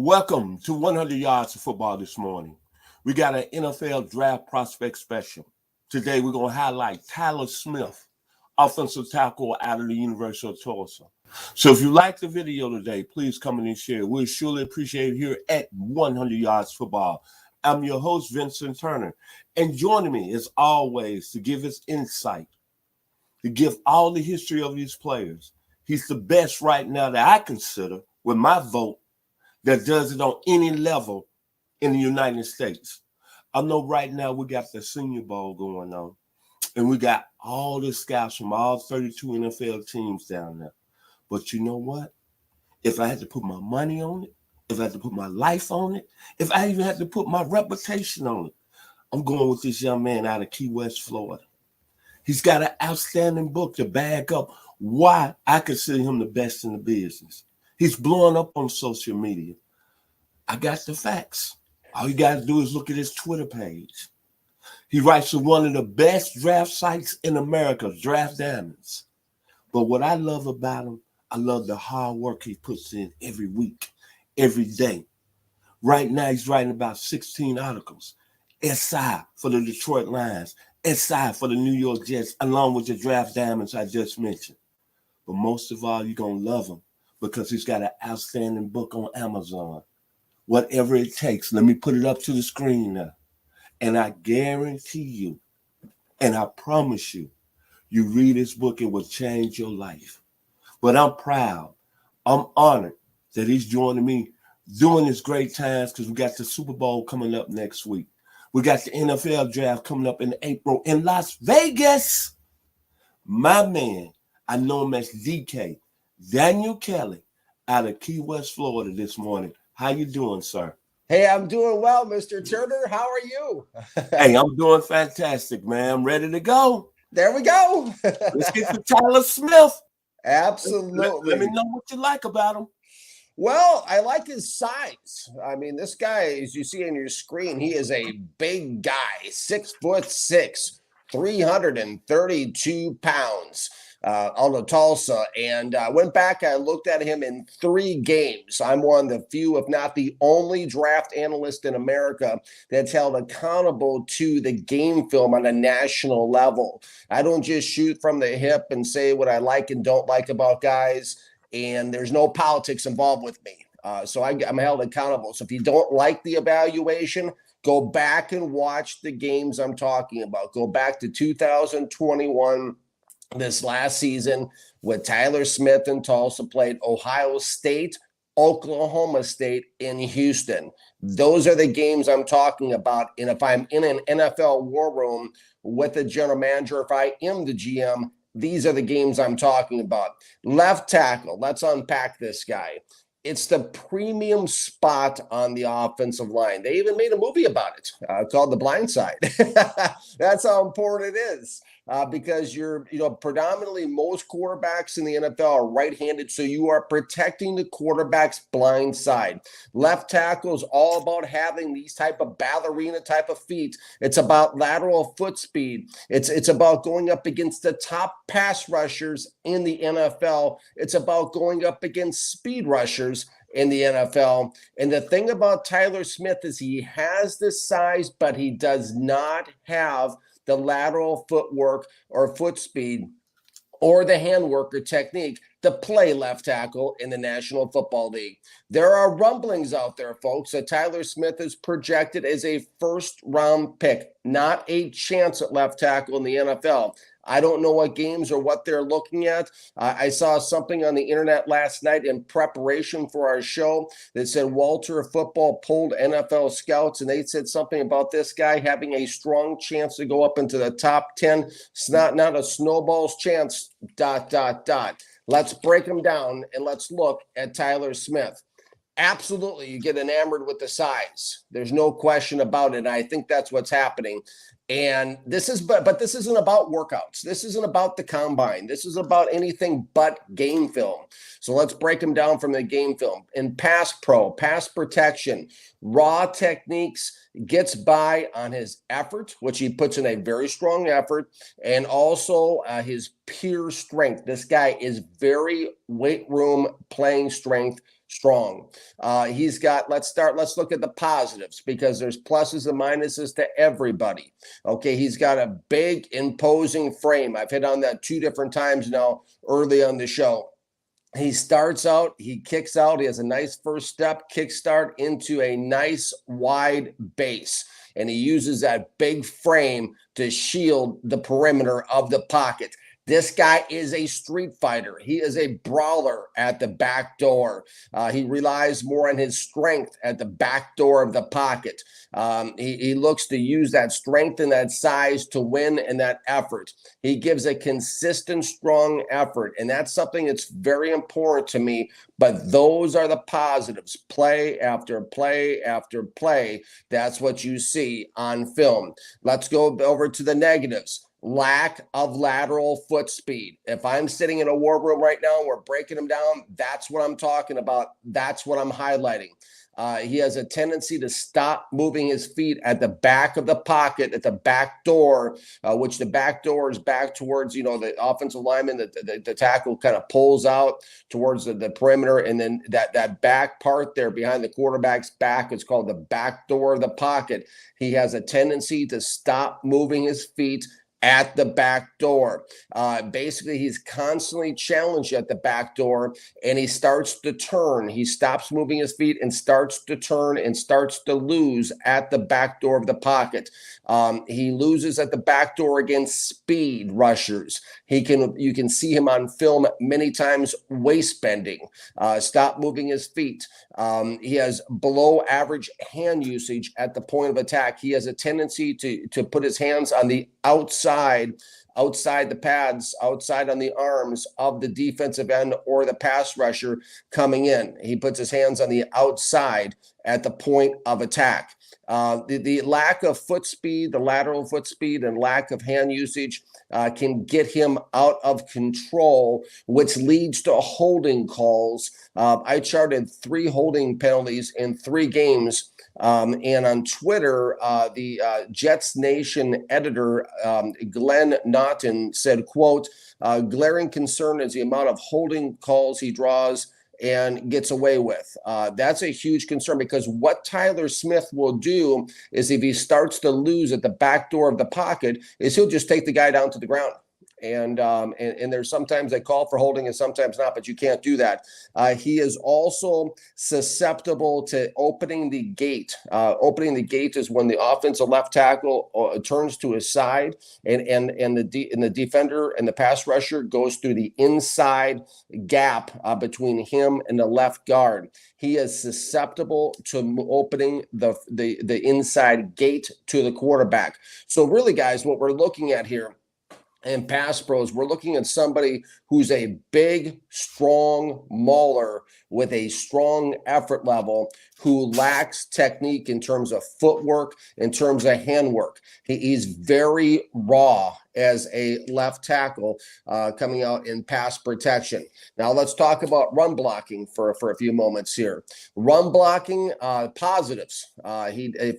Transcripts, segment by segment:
Welcome to 100 Yards of Football this morning. We got an NFL Draft Prospect Special. Today we're going to highlight Tyler Smith, offensive tackle out of the University of Tulsa. So if you like the video today, please come in and share. We'll surely appreciate it here at 100 Yards Football. I'm your host, Vincent Turner. And joining me, as always, to give us insight, to give all the history of these players. He's the best right now that I consider, with my vote, that does it on any level in the United States. I know right now we got the Senior Bowl going on, and we got all the scouts from all 32 NFL teams down there. But you know what? If I had to put my money on it, if I had to put my life on it, if I even had to put my reputation on it, I'm going with this young man out of Key West, Florida. He's got an outstanding book to back up why I consider him the best in the business. He's blowing up on social media. I got the facts. All you got to do is look at his Twitter page. He writes for one of the best draft sites in America, Draft Diamonds. But what I love about him, I love the hard work he puts in every week, every day. Right now, he's writing about 16 articles. SI for the Detroit Lions, SI for the New York Jets, along with the Draft Diamonds I just mentioned. But most of all, you're going to love him because he's got an outstanding book on Amazon. Whatever it takes, let me put it up to the screen now. And I guarantee you, and I promise you, you read this book, it will change your life. But I'm proud, I'm honored that he's joining me during this great times because we got the Super Bowl coming up next week. We got the NFL draft coming up in April in Las Vegas. My man, I know him as DK, Daniel Kelly, out of Key West, Florida this morning. How you doing, sir? Hey, I'm doing well, Mr. Turner. How are you? Hey, I'm doing fantastic, man. I'm ready to go. There we go. Let's get to Tyler Smith. Absolutely. Let me know what you like about him. Well, I like his size. I mean, this guy, as you see on your screen, he is a big guy, 6'6", 332 pounds. Out of Tulsa, and went back. I looked at him in 3 games. I'm one of the few, if not the only, draft analyst in America that's held accountable to the game film on a national level. I don't just shoot from the hip and say what I like and don't like about guys, and there's no politics involved with me. So I'm held accountable. So if you don't like the evaluation, go back and watch the games I'm talking about. Go back to 2021. This last season, with Tyler Smith and Tulsa played Ohio State, Oklahoma State, and Houston. Those are the games I'm talking about. And if I'm in an NFL war room with a general manager, if I am the GM, these are the games I'm talking about. Left tackle, let's unpack this guy. It's the premium spot on the offensive line. They even made a movie about it called The Blind Side. That's how important it is. Because predominantly most quarterbacks in the NFL are right-handed, so you are protecting the quarterback's blind side. Left tackle is all about having these type of ballerina type of feet. It's about lateral foot speed. It's about going up against the top pass rushers in the NFL. It's about going up against speed rushers in the NFL. And the thing about Tyler Smith is he has the size, but he does not have the lateral footwork or foot speed or the handwork or technique to play left tackle in the National Football League. There are rumblings out there, folks, that Tyler Smith is projected as a first-round pick, not a chance at left tackle in the NFL. I don't know what games or what they're looking at. I saw something on the internet last night in preparation for our show that said Walter Football pulled NFL scouts, and they said something about this guy having a strong chance to go up into the top 10. It's not a snowball's chance, ... Let's break them down, and let's look at Tyler Smith. Absolutely, you get enamored with the size. There's no question about it. And I think that's what's happening. And this is, but this isn't about workouts. This isn't about the combine. This is about anything but game film. So let's break them down from the game film. In pass pro, pass protection, raw techniques, gets by on his effort, which he puts in a very strong effort, and also his pure strength. This guy is very weight room playing strength, strong. He's got, let's look at the positives, because there's pluses and minuses to everybody. Okay, he's got a big, imposing frame. I've hit on that 2 different times now early on the show. He starts out, he kicks out, he has a nice first step, kickstart into a nice wide base. And he uses that big frame to shield the perimeter of the pocket. This guy is a street fighter. He is a brawler at the back door. He relies more on his strength at the back door of the pocket. He looks to use that strength and that size to win in that effort. He gives a consistent, strong effort, and that's something that's very important to me. But those are the positives. Play after play after play. That's what you see on film. Let's go over to the negatives. Lack of lateral foot speed. If I'm sitting in a war room right now, we're breaking them down. That's what I'm talking about. That's what I'm highlighting. He has a tendency to stop moving his feet at the back of the pocket, at the back door, which the back door is back towards, the offensive lineman. The tackle kind of pulls out towards the perimeter, and then that back part there behind the quarterback's back is called the back door of the pocket. He has a tendency to stop moving his feet at the back door. Basically, he's constantly challenged at the back door, and he starts to turn. He stops moving his feet and starts to turn and starts to lose at the back door of the pocket. He loses at the back door against speed rushers. You can see him on film many times waist bending, stop moving his feet. He has below average hand usage at the point of attack. He has a tendency to put his hands on the outside the pads, outside on the arms of the defensive end or the pass rusher coming in. He puts his hands on the outside at the point of attack. The lack of foot speed, the lateral foot speed, and lack of hand usage can get him out of control, which leads to holding calls. I charted 3 holding penalties in 3 games. And on Twitter, the Jets Nation editor, Glenn Naughton, said, quote, glaring concern is the amount of holding calls he draws and gets away with. That's a huge concern, because what Tyler Smith will do is, if he starts to lose at the back door of the pocket, is he'll just take the guy down to the ground. And there's sometimes they call for holding and sometimes not, but you can't do that. He is also susceptible to opening the gate. Opening the gate is when the offensive left tackle turns to his side, and the defender and the pass rusher goes through the inside gap between him and the left guard. He is susceptible to opening the inside gate to the quarterback. So really, guys, what we're looking at here in pass pros, we're looking at somebody who's a big, strong mauler with a strong effort level, who lacks technique in terms of footwork, in terms of handwork. He's very raw as a left tackle coming out in pass protection. Now let's talk about run blocking for a few moments here. Run blocking, positives.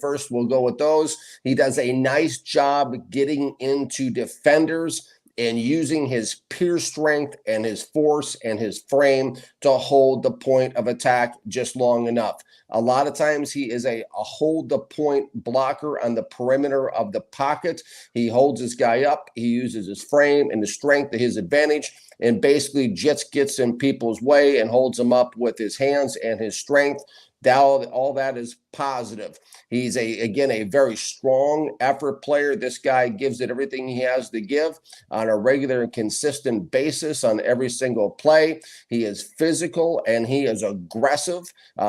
First, we'll go with those. He does a nice job getting into defenders and using his pure strength and his force and his frame to hold the point of attack just long enough. A lot of times he is a hold the point blocker on the perimeter of the pocket. He holds his guy up. He uses his frame and the strength to his advantage, and basically just gets in people's way and holds them up with his hands and his strength. All that is positive. He's again a very strong effort player. This guy gives it everything he has to give on a regular and consistent basis on every single play. He is physical and he is aggressive.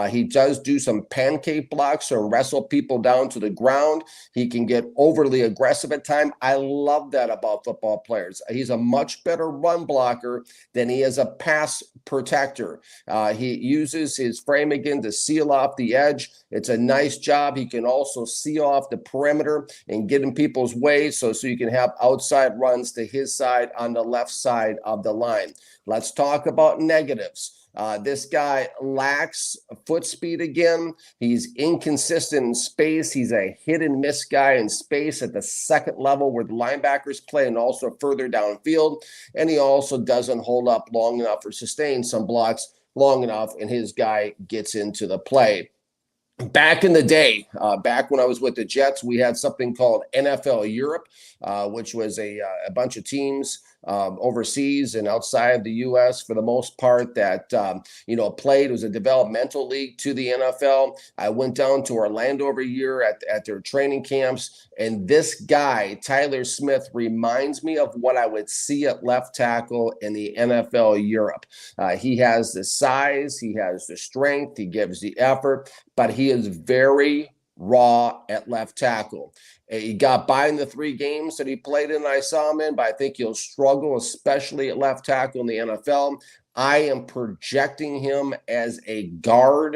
He does do some pancake blocks or wrestle people down to the ground. He can get overly aggressive at times. I love that about football players. He's a much better run blocker than he is a pass protector. He uses his frame again to seal off the edge. It's a nice job. He can also seal off the perimeter and get in people's way so you can have outside runs to his side on the left side of the line. Let's talk about negatives. This guy lacks foot speed again. He's inconsistent in space. He's a hit and miss guy in space at the second level where the linebackers play, and also further downfield. And he also doesn't hold up long enough or sustain some blocks long enough and his guy gets into the play. Back in the day, back when I was with the Jets, we had something called NFL Europe, which was a bunch of teams overseas and outside the U.S. for the most part that played. It was a developmental league to the NFL. I went down to Orlando every year at their training camps, and this guy Tyler Smith reminds me of what I would see at left tackle in the NFL Europe. He has the size, he has the strength, he gives the effort, but he is very raw at left tackle. He got by in the 3 games that he played in, I saw him in, but I think he'll struggle, especially at left tackle in the NFL. I am projecting him as a guard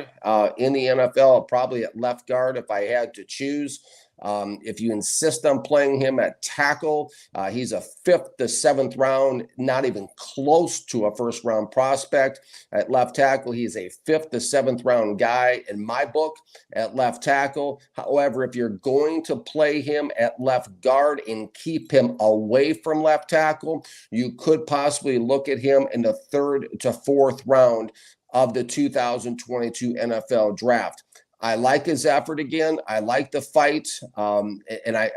in the NFL, probably at left guard if I had to choose. If you insist on playing him at tackle, he's a 5th to 7th round, not even close to a 1st round prospect. At left tackle, he's a 5th to 7th round guy in my book at left tackle. However, if you're going to play him at left guard and keep him away from left tackle, you could possibly look at him in the 3rd to 4th round of the 2022 NFL draft. I like his effort again. I like the fight. And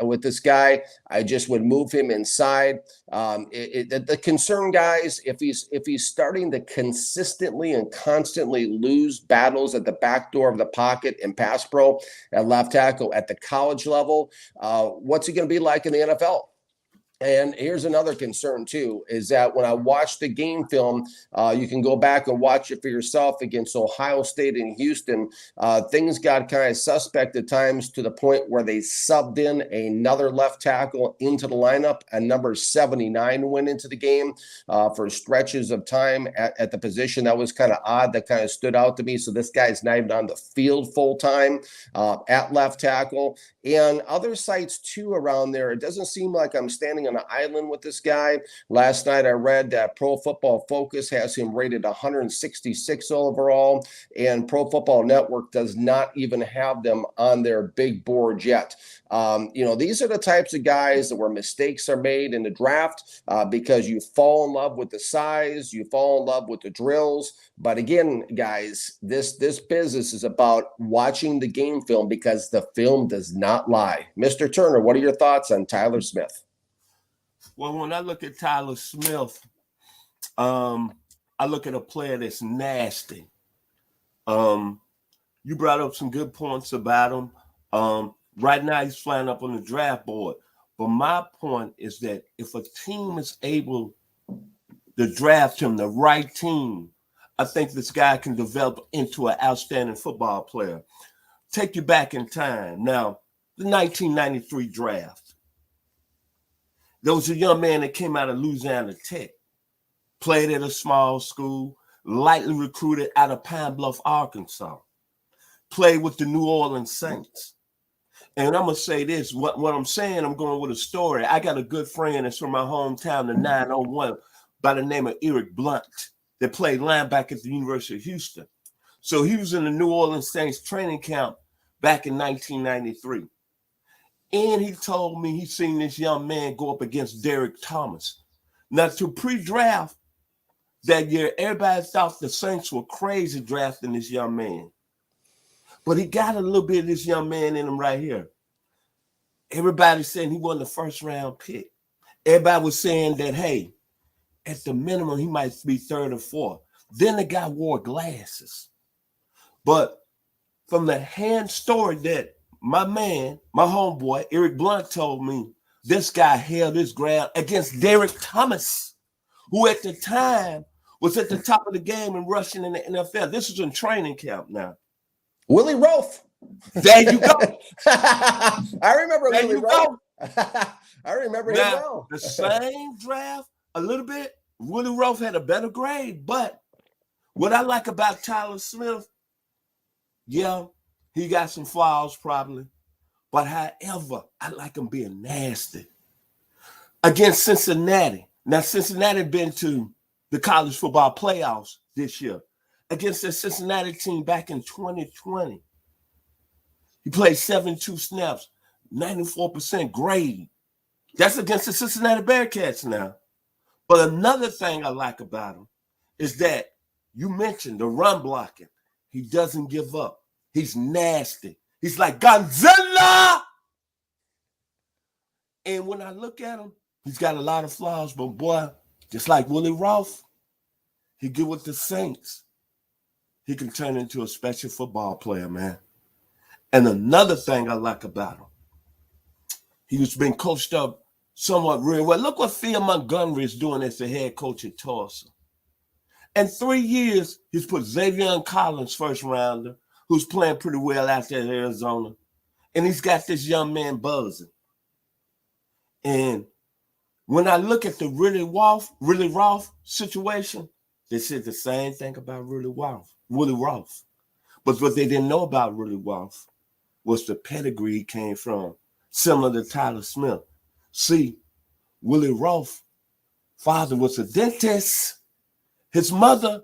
with this guy, I just would move him inside. The concern, guys, if he's starting to consistently and constantly lose battles at the back door of the pocket in pass pro at left tackle at the college level, what's he going to be like in the NFL? And here's another concern, too, is that when I watch the game film, you can go back and watch it for yourself against Ohio State and Houston. Things got kind of suspect at times to the point where they subbed in another left tackle into the lineup. And number 79 went into the game for stretches of time at the position. That was kind of odd. That kind of stood out to me. So this guy's not even on the field full time at left tackle. And other sites, too, around there, it doesn't seem like I'm standing on an island with this guy. Last night I read that Pro Football Focus has him rated 166 overall, and Pro Football Network does not even have them on their big board yet. These are the types of guys that where mistakes are made in the draft because you fall in love with the size, you fall in love with the drills. But again, guys, this business is about watching the game film because the film does not lie. Mr. Turner, what are your thoughts on Tyler Smith? Well, when I look at Tyler Smith, I look at a player that's nasty. You brought up some good points about him. Right now, he's flying up on the draft board. But my point is that if a team is able to draft him, the right team, I think this guy can develop into an outstanding football player. Take you back in time. Now, the 1993 draft. There was a young man that came out of Louisiana Tech, played at a small school, lightly recruited out of Pine Bluff, Arkansas, played with the New Orleans Saints. And I'm going to say this, what I'm saying, I'm going with a story. I got a good friend that's from my hometown, the 901, by the name of Eric Blunt, that played linebacker at the University of Houston. So he was in the New Orleans Saints training camp back in 1993. And he told me he seen this young man go up against Derek Thomas. Now, to pre-draft that year, everybody thought the Saints were crazy drafting this young man. But he got a little bit of this young man in him right here. Everybody saying he wasn't the 1st round pick. Everybody was saying that, hey, at the minimum, he might be 3rd or 4th. Then the guy wore glasses. But from the hand story that my man, my homeboy, Eric Blunt told me, this guy held his ground against Derek Thomas, who at the time was at the top of the game and rushing in the NFL. This was in training camp now. Willie Roaf. There you go. I remember there Willie Roaf. I remember him well. The same draft, a little bit. Willie Roaf had a better grade, but what I like about Tyler Smith, yeah, he got some flaws probably, but however, I like him being nasty. Against Cincinnati. Now, Cincinnati been to the college football playoffs this year. Against the Cincinnati team back in 2020. He played 72 snaps, 94% grade. That's against the Cincinnati Bearcats now. But another thing I like about him is that You mentioned the run blocking. He doesn't give up. He's nasty. He's like Godzilla. And when I look at him, he's got a lot of flaws, but boy, just like Willie Roth, he get with the Saints. He can turn into a special football player, man. And another thing I like about him, he's been coached up somewhat real well. Look what Phil Montgomery is doing as the head coach at Tulsa. In 3 years, he's put Xavier Collins, first rounder, who's playing pretty well out there in Arizona. And he's got this young man buzzing. And when I look at the Willie Roth situation, they said the same thing about Willie Roth. But what they didn't know about Willie Roth was the pedigree he came from, similar to Tyler Smith. See, Willie Roth's father was a dentist. His mother,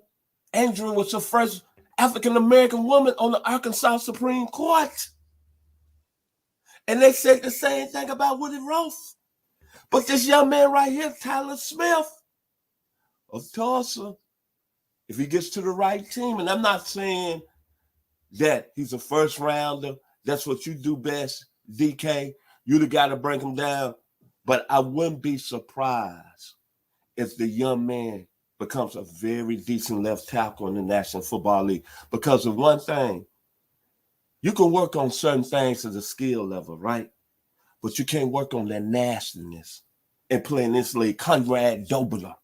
Andrew, was the first African-American woman on the Arkansas Supreme Court. And they said the same thing about Willie Roth. But this young man right here, Tyler Smith of Tulsa, if he gets to the right team, and I'm not saying that he's a first rounder, that's what you do best, DK. You the guy to bring him down. But I wouldn't be surprised if the young man becomes a very decent left tackle in the National Football League. Because of one thing, you can work on certain things at a skill level, right? But you can't work on that nastiness and play in this league. Conrad Dobler,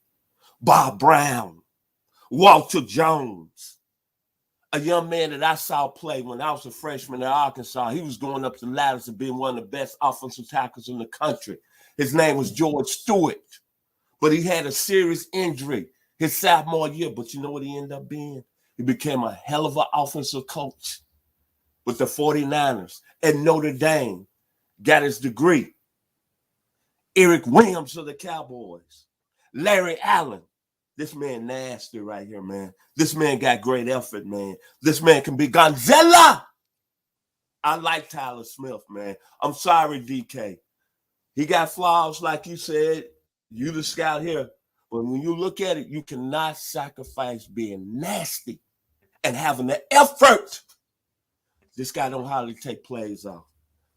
Bob Brown, Walter Jones, a young man that I saw play when I was a freshman at Arkansas. He was going up the ladders of being one of the best offensive tackles in the country. His name was George Stewart, but he had a serious injury his sophomore year. But you know what he ended up being? He became a hell of an offensive coach with the 49ers and Notre Dame, got his degree. Eric Williams of the Cowboys, Larry Allen. This man nasty right here, man. This man got great effort, man. This man can be Godzilla. I like Tyler Smith, man. I'm sorry, DK. He got flaws, like you said. You the scout here. But when you look at it, you cannot sacrifice being nasty and having the effort. This guy don't hardly take plays off.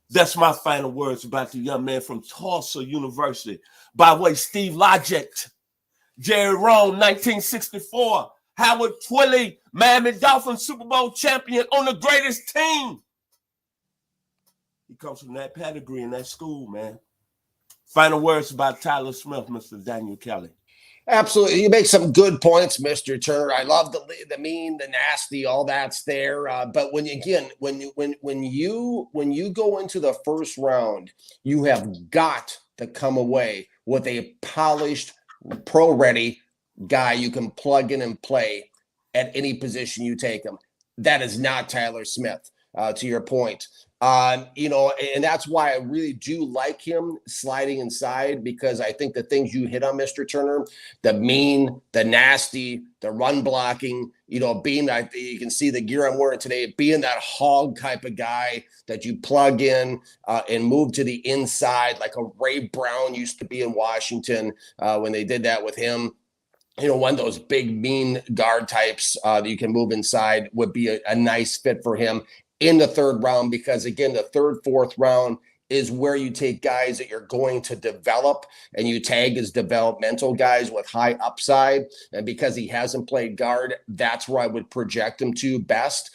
That's my final words about the young man from Tulsa University. By the way, Steve Logic, Jerry Rome, 1964, Howard Twilley, Miami Dolphins Super Bowl champion on the greatest team. He comes from that pedigree in that school, man. Final words about Tyler Smith, Mr. Daniel Kelly. Absolutely. You make some good points, Mr. Turner. I love the mean, the nasty, all that's there. But when you go into the first round, you have got to come away with a polished, pro-ready guy you can plug in and play at any position you take him. That is not Tyler Smith, to your point. And that's why I really do like him sliding inside, because I think the things you hit on, Mr. Turner, the mean, the nasty, the run blocking, being that, you can see the gear I'm wearing today, being that hog type of guy that you plug in and move to the inside, like a Ray Brown used to be in Washington when they did that with him. One of those big, mean guard types that you can move inside would be a nice fit for him in the third round, because again, the third, fourth round is where you take guys that you're going to develop and you tag as developmental guys with high upside. And because he hasn't played guard, that's where I would project him to best.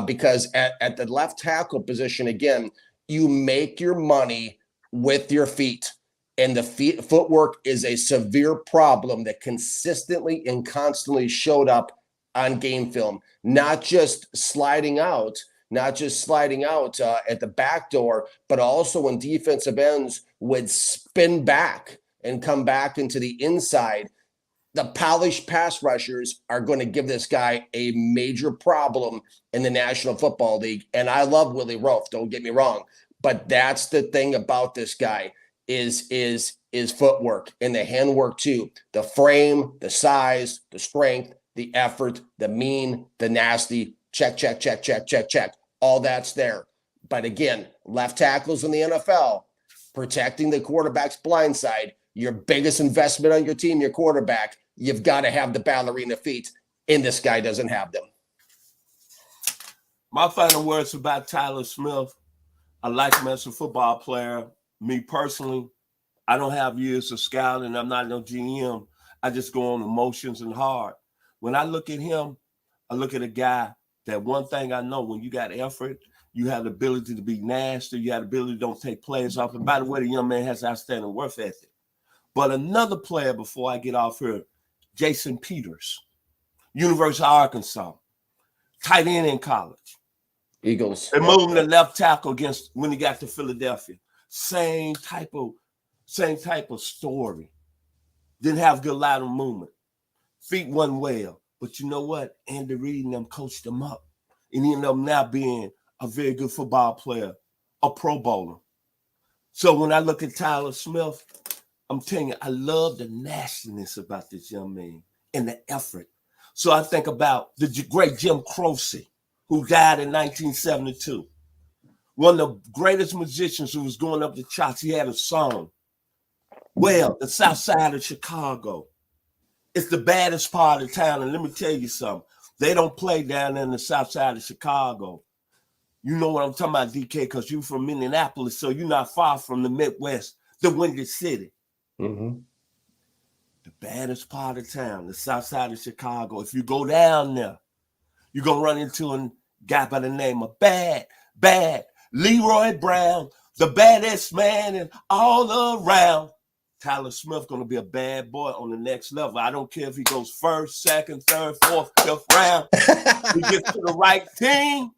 Because at the left tackle position, again, you make your money with your feet. And the footwork is a severe problem that consistently and constantly showed up on game film, not just sliding out at the back door, but also when defensive ends would spin back and come back into the inside. The polished pass rushers are going to give this guy a major problem in the National Football League. And I love Willie Roaf, don't get me wrong, but that's the thing about this guy is footwork and the handwork too. The frame, the size, the strength, the effort, the mean, the nasty. Check. All that's there. But again, left tackles in the NFL, protecting the quarterback's blind side, your biggest investment on your team, your quarterback, you've got to have the ballerina feet. and this guy doesn't have them. My final words about Tyler Smith. I like him as a football player. Me personally, I don't have years of scouting. I'm not no GM. I just go on emotions and heart. When I look at him, I look at a guy that one thing I know, when you got effort, you have the ability to be nasty, you have the ability to don't take players off. And by the way, the young man has outstanding work ethic. But another player before I get off here, Jason Peters, University of Arkansas, tight end in college. Eagles. They moved him to left tackle against when he got to Philadelphia. Same type of story. Didn't have good lateral movement. Feet wasn't well. But you know what? Andy Reid and them coached him up. And he ended up now being a very good football player, a Pro Bowler. So when I look at Tyler Smith, I'm telling you, I love the nastiness about this young man and the effort. So I think about the great Jim Croce, who died in 1972. One of the greatest musicians who was going up the charts. He had a song. Well, the South Side of Chicago. It's the baddest part of town. And let me tell you something. They don't play down in the South Side of Chicago. You know what I'm talking about, DK, because you're from Minneapolis, so you're not far from the Midwest, the Windy City. Mm-hmm. The baddest part of town, the South Side of Chicago. If you go down there, you're going to run into a guy by the name of Bad Leroy Brown, the baddest man and all around. Tyler Smith going to be a bad boy on the next level. I don't care if he goes first, second, third, fourth, fifth round. He gets to the right team.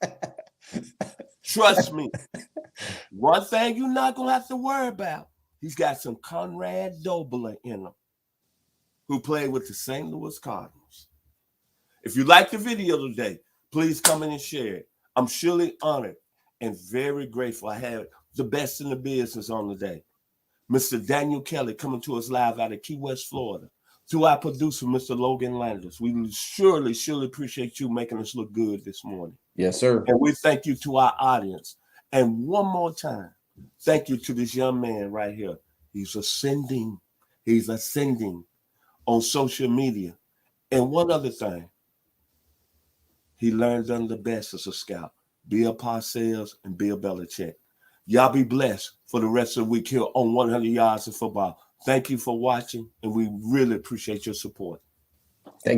Trust me. One thing you're not going to have to worry about. He's got some Conrad Dobler in him, who played with the St. Louis Cardinals. If you like the video today, please come in and share it. I'm surely honored and very grateful. I had the best in the business on the day. Mr. Daniel Kelly coming to us live out of Key West, Florida. To our producer, Mr. Logan Landers. We surely appreciate you making us look good this morning. Yes, sir. And we thank you to our audience. And one more time, thank you to this young man right here. He's ascending on social media. And one other thing, he learned under the best as a scout. Bill Parcells and Bill Belichick. Y'all be blessed for the rest of the week here on 100 Yards of Football. Thank you for watching, and we really appreciate your support.